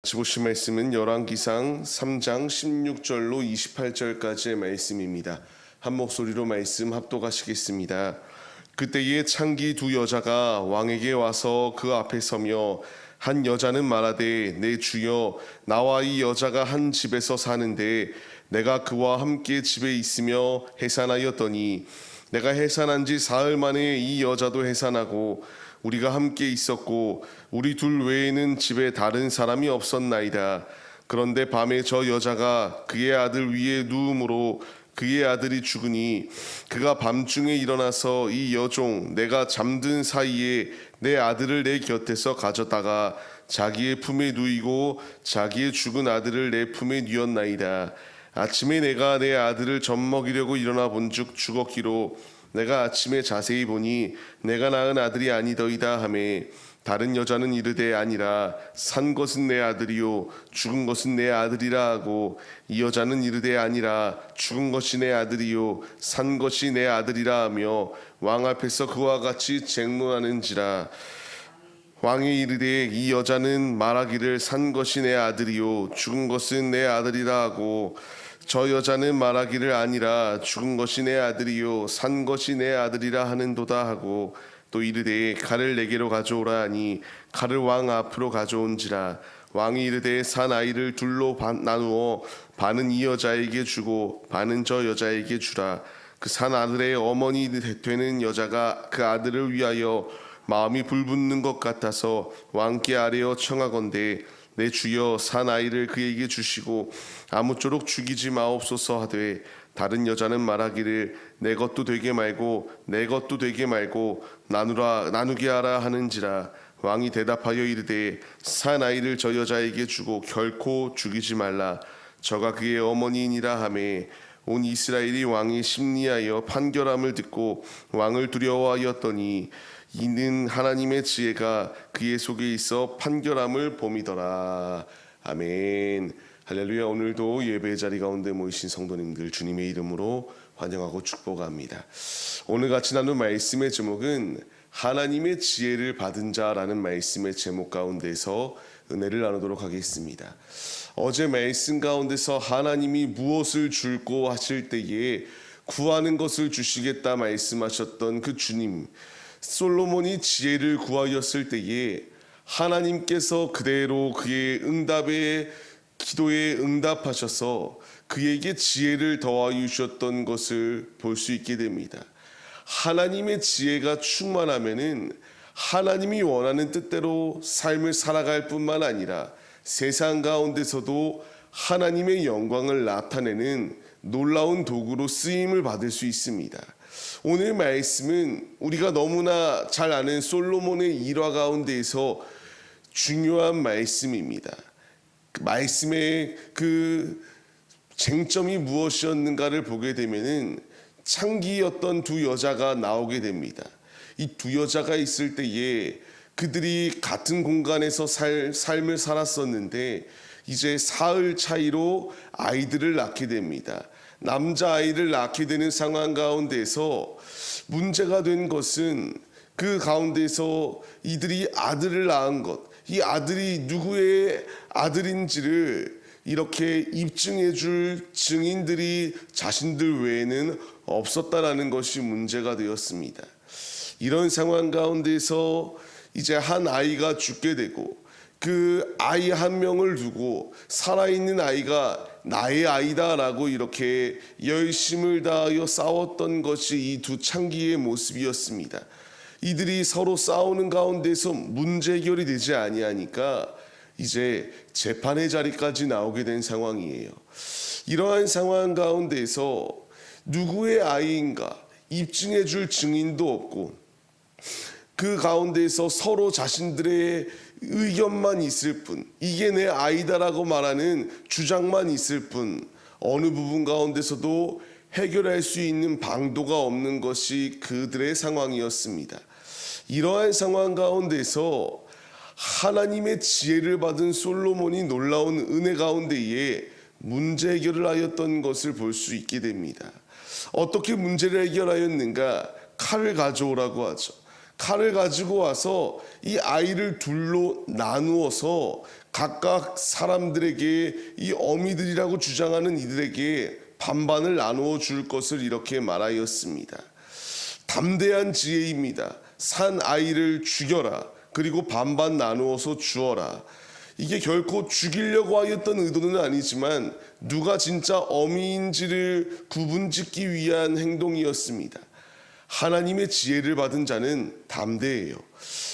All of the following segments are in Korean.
같이 보실 말씀은 열왕기상 3장 16절로 28절까지의 말씀입니다. 한 목소리로 말씀 합독하시겠습니다. 그때에 창기 두 여자가 왕에게 와서 그 앞에 서며 한 여자는 말하되 내 주여 나와 이 여자가 한 집에서 사는데 내가 그와 함께 집에 있으며 해산하였더니 내가 해산한 지 사흘 만에 이 여자도 해산하고 우리가 함께 있었고 우리 둘 외에는 집에 다른 사람이 없었나이다. 그런데 밤에 저 여자가 그의 아들 위에 누움으로 그의 아들이 죽으니 그가 밤중에 일어나서 이 여종 내가 잠든 사이에 내 아들을 내 곁에서 가져다가 자기의 품에 누이고 자기의 죽은 아들을 내 품에 누였나이다. 아침에 내가 내 아들을 젖먹이려고 일어나 본즉 죽었기로 내가 아침에 자세히 보니 내가 낳은 아들이 아니더이다 하매 다른 여자는 이르되 아니라 산 것은 내 아들이요 죽은 것은 내 아들이라 하고 이 여자는 이르되 아니라 죽은 것이 내 아들이요 산 것이 내 아들이라 하며 왕 앞에서 그와 같이 쟁론하는지라. 왕이 이르되 이 여자는 말하기를 산 것이 내 아들이요 죽은 것은 내 아들이라 하고 저 여자는 말하기를 아니라 죽은 것이 내 아들이요 산 것이 내 아들이라 하는도다 하고 또 이르되 칼을 내게로 가져오라 하니 칼을 왕 앞으로 가져온지라. 왕이 이르되 산 아이를 둘로 나누어 반은 이 여자에게 주고 반은 저 여자에게 주라. 그 산 아들의 어머니 되는 여자가 그 아들을 위하여 마음이 불붙는 것 같아서 왕께 아뢰어 청하건대 내 주여 산 아이를 그에게 주시고 아무쪼록 죽이지 마옵소서 하되 다른 여자는 말하기를 내 것도 되게 말고 내 것도 되게 말고 나누게 하라 하는지라. 왕이 대답하여 이르되 산 아이를 저 여자에게 주고 결코 죽이지 말라. 저가 그의 어머니이니라 하매 온 이스라엘이 왕이 심리하여 판결함을 듣고 왕을 두려워하였더니 이는 하나님의 지혜가 그의 속에 있어 판결함을 봄이더라. 아멘. 할렐루야. 오늘도 예배 자리 가운데 모이신 성도님들 주님의 이름으로 환영하고 축복합니다. 오늘 같이 나눈 말씀의 제목은 하나님의 지혜를 받은 자라는 말씀의 제목 가운데서 은혜를 나누도록 하겠습니다. 어제 말씀 가운데서 하나님이 무엇을 줄고 하실 때에 구하는 것을 주시겠다 말씀하셨던 그 주님, 솔로몬이 지혜를 구하였을 때에 하나님께서 그대로 그의 기도에 응답하셔서 그에게 지혜를 더하여 주셨던 것을 볼 수 있게 됩니다. 하나님의 지혜가 충만하면은 하나님이 원하는 뜻대로 삶을 살아갈 뿐만 아니라 세상 가운데서도 하나님의 영광을 나타내는 놀라운 도구로 쓰임을 받을 수 있습니다. 오늘 말씀은 우리가 너무나 잘 아는 솔로몬의 일화 가운데에서 중요한 말씀입니다. 그 말씀의 그 쟁점이 무엇이었는가를 보게 되면은 창기였던 두 여자가 나오게 됩니다. 이 두 여자가 있을 때에 그들이 같은 공간에서 삶을 살았었는데 이제 사흘 차이로 아이들을 낳게 됩니다. 남자아이를 낳게 되는 상황 가운데서 문제가 된 것은 그 가운데서 이들이 아들을 낳은 것, 이 아들이 누구의 아들인지를 이렇게 입증해 줄 증인들이 자신들 외에는 없었다라는 것이 문제가 되었습니다. 이런 상황 가운데서 이제 한 아이가 죽게 되고 그 아이 한 명을 두고 살아있는 아이가 나의 아이다라고 이렇게 열심을 다하여 싸웠던 것이 이 두 창기의 모습이었습니다. 이들이 서로 싸우는 가운데서 문제 해결이 되지 아니하니까 이제 재판의 자리까지 나오게 된 상황이에요. 이러한 상황 가운데서 누구의 아이인가 입증해 줄 증인도 없고 그 가운데서 서로 자신들의 의견만 있을 뿐, 이게 내 아이다라고 말하는 주장만 있을 뿐, 어느 부분 가운데서도 해결할 수 있는 방도가 없는 것이 그들의 상황이었습니다. 이러한 상황 가운데서 하나님의 지혜를 받은 솔로몬이 놀라운 은혜 가운데에 문제 해결을 하였던 것을 볼 수 있게 됩니다. 어떻게 문제를 해결하였는가? 칼을 가져오라고 하죠. 칼을 가지고 와서 이 아이를 둘로 나누어서 각각 사람들에게, 이 어미들이라고 주장하는 이들에게 반반을 나누어 줄 것을 이렇게 말하였습니다. 담대한 지혜입니다. 산 아이를 죽여라. 그리고 반반 나누어서 주어라. 이게 결코 죽이려고 하였던 의도는 아니지만 누가 진짜 어미인지를 구분짓기 위한 행동이었습니다. 하나님의 지혜를 받은 자는 담대해요.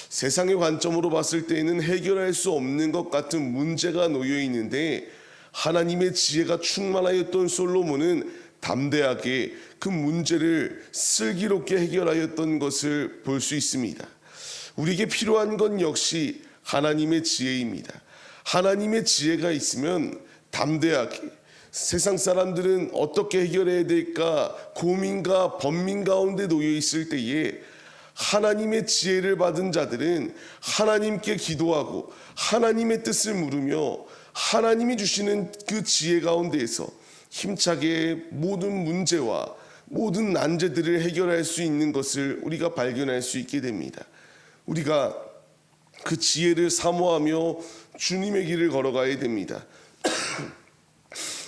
세상의 관점으로 봤을 때에는 해결할 수 없는 것 같은 문제가 놓여 있는데, 하나님의 지혜가 충만하였던 솔로몬은 담대하게 그 문제를 슬기롭게 해결하였던 것을 볼 수 있습니다. 우리에게 필요한 건 역시 하나님의 지혜입니다. 하나님의 지혜가 있으면 담대하게, 세상 사람들은 어떻게 해결해야 될까 고민과 번민 가운데 놓여 있을 때에 하나님의 지혜를 받은 자들은 하나님께 기도하고 하나님의 뜻을 물으며 하나님이 주시는 그 지혜 가운데에서 힘차게 모든 문제와 모든 난제들을 해결할 수 있는 것을 우리가 발견할 수 있게 됩니다. 우리가 그 지혜를 사모하며 주님의 길을 걸어가야 됩니다.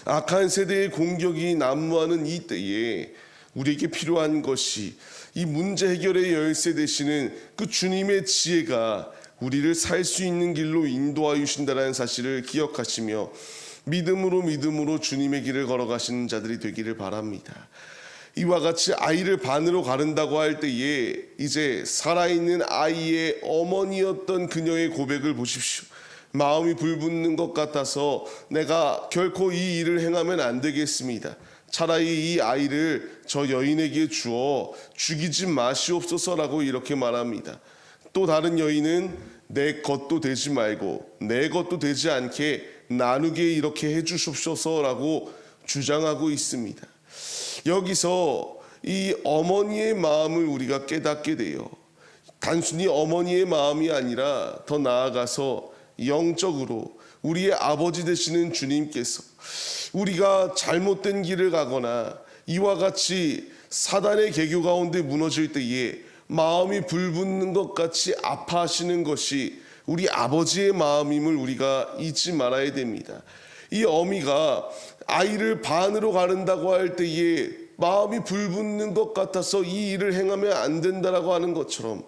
악한 세대의 공격이 난무하는 이 때에 우리에게 필요한 것이 이 문제 해결의 열쇠 되시는 그 주님의 지혜가 우리를 살 수 있는 길로 인도하여 주신다는 사실을 기억하시며 믿음으로 주님의 길을 걸어가시는 자들이 되기를 바랍니다. 이와 같이 아이를 반으로 가른다고 할 때에 이제 살아있는 아이의 어머니였던 그녀의 고백을 보십시오. 마음이 불붙는 것 같아서 내가 결코 이 일을 행하면 안 되겠습니다. 차라리 이 아이를 저 여인에게 주어 죽이지 마시옵소서라고 이렇게 말합니다. 또 다른 여인은 내 것도 되지 말고 내 것도 되지 않게 나누게 이렇게 해주십소서라고 주장하고 있습니다. 여기서 이 어머니의 마음을 우리가 깨닫게 돼요. 단순히 어머니의 마음이 아니라 더 나아가서 영적으로 우리의 아버지 되시는 주님께서 우리가 잘못된 길을 가거나 이와 같이 사단의 계교 가운데 무너질 때에 마음이 불붙는 것 같이 아파하시는 것이 우리 아버지의 마음임을 우리가 잊지 말아야 됩니다. 이 어미가 아이를 반으로 가른다고 할 때에 마음이 불붙는 것 같아서 이 일을 행하면 안 된다라고 하는 것처럼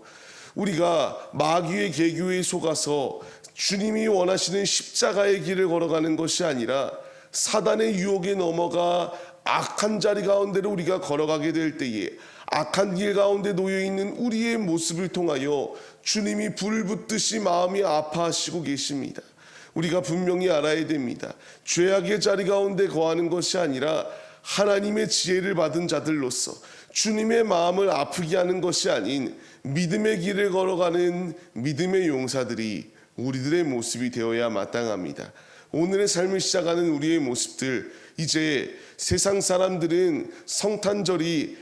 우리가 마귀의 계교에 속아서 주님이 원하시는 십자가의 길을 걸어가는 것이 아니라 사단의 유혹에 넘어가 악한 자리 가운데로 우리가 걸어가게 될 때에 악한 길 가운데 놓여있는 우리의 모습을 통하여 주님이 불붙듯이 마음이 아파하시고 계십니다. 우리가 분명히 알아야 됩니다. 죄악의 자리 가운데 거하는 것이 아니라 하나님의 지혜를 받은 자들로서 주님의 마음을 아프게 하는 것이 아닌 믿음의 길을 걸어가는 믿음의 용사들이 우리들의 모습이 되어야 마땅합니다. 오늘의 삶을 시작하는 우리의 모습들, 이제 세상 사람들은 성탄절이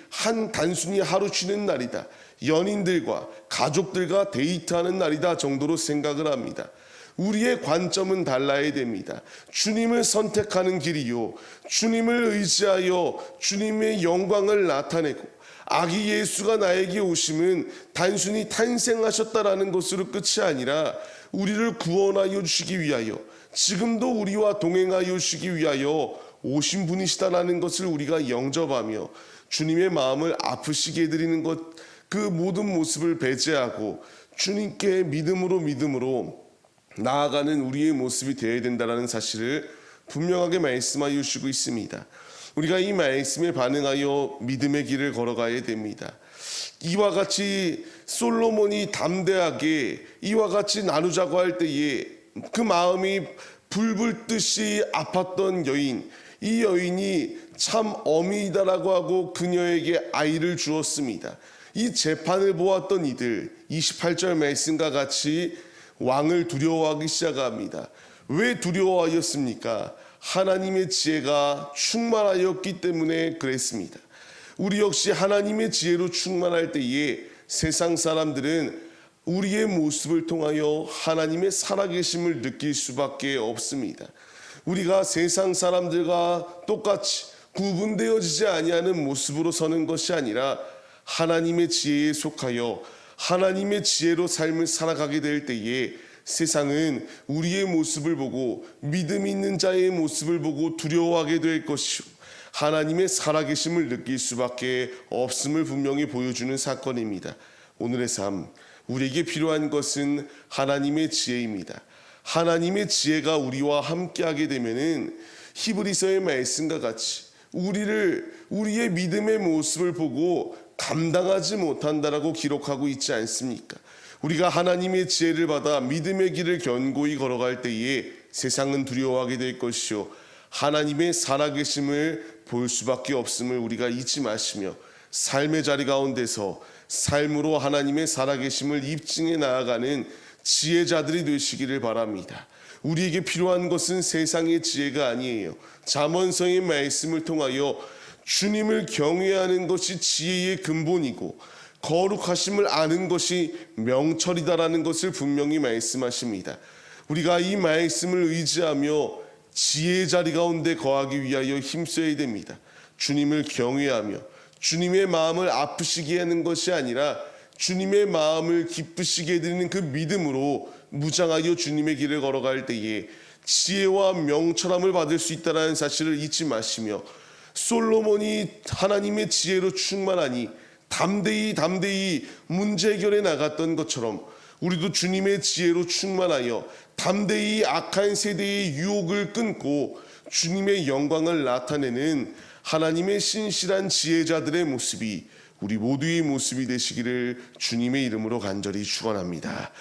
단순히 하루 쉬는 날이다, 연인들과 가족들과 데이트하는 날이다 정도로 생각을 합니다. 우리의 관점은 달라야 됩니다. 주님을 선택하는 길이요, 주님을 의지하여 주님의 영광을 나타내고 아기 예수가 나에게 오심은 단순히 탄생하셨다라는 것으로 끝이 아니라 우리를 구원하여 주시기 위하여 지금도 우리와 동행하여 주시기 위하여 오신 분이시다라는 것을 우리가 영접하며 주님의 마음을 아프시게 해드리는 것, 그 모든 모습을 배제하고 주님께 믿음으로 나아가는 우리의 모습이 되어야 된다는 사실을 분명하게 말씀하여 주시고 있습니다. 우리가 이 말씀에 반응하여 믿음의 길을 걸어가야 됩니다. 이와 같이 솔로몬이 담대하게 이와 같이 나누자고 할 때에 그 마음이 불붙듯이 아팠던 여인, 이 여인이 참 어미이다라고 하고 그녀에게 아이를 주었습니다. 이 재판을 보았던 이들 28절 말씀과 같이 왕을 두려워하기 시작합니다. 왜 두려워하였습니까? 하나님의 지혜가 충만하였기 때문에 그랬습니다. 우리 역시 하나님의 지혜로 충만할 때에 세상 사람들은 우리의 모습을 통하여 하나님의 살아계심을 느낄 수밖에 없습니다. 우리가 세상 사람들과 똑같이 구분되어지지 아니하는 모습으로 서는 것이 아니라 하나님의 지혜에 속하여 하나님의 지혜로 삶을 살아가게 될 때에 세상은 우리의 모습을 보고 믿음 있는 자의 모습을 보고 두려워하게 될 것이요, 하나님의 살아계심을 느낄 수밖에 없음을 분명히 보여주는 사건입니다. 오늘의 삶, 우리에게 필요한 것은 하나님의 지혜입니다. 하나님의 지혜가 우리와 함께하게 되면은 히브리서의 말씀과 같이 우리의 믿음의 모습을 보고 감당하지 못한다라고 기록하고 있지 않습니까? 우리가 하나님의 지혜를 받아 믿음의 길을 견고히 걸어갈 때에 세상은 두려워하게 될 것이요, 하나님의 살아계심을 볼 수밖에 없음을 우리가 잊지 마시며 삶의 자리 가운데서 삶으로 하나님의 살아계심을 입증해 나아가는 지혜자들이 되시기를 바랍니다. 우리에게 필요한 것은 세상의 지혜가 아니에요. 잠언서의 말씀을 통하여 주님을 경외하는 것이 지혜의 근본이고 거룩하심을 아는 것이 명철이다라는 것을 분명히 말씀하십니다. 우리가 이 말씀을 의지하며 지혜의 자리 가운데 거하기 위하여 힘써야 됩니다. 주님을 경외하며 주님의 마음을 아프시게 하는 것이 아니라 주님의 마음을 기쁘시게 해드리는 그 믿음으로 무장하여 주님의 길을 걸어갈 때에 지혜와 명철함을 받을 수 있다는 사실을 잊지 마시며, 솔로몬이 하나님의 지혜로 충만하니 담대히 문제 해결해 나갔던 것처럼 우리도 주님의 지혜로 충만하여 담대히 악한 세대의 유혹을 끊고 주님의 영광을 나타내는 하나님의 신실한 지혜자들의 모습이 우리 모두의 모습이 되시기를 주님의 이름으로 간절히 축원합니다.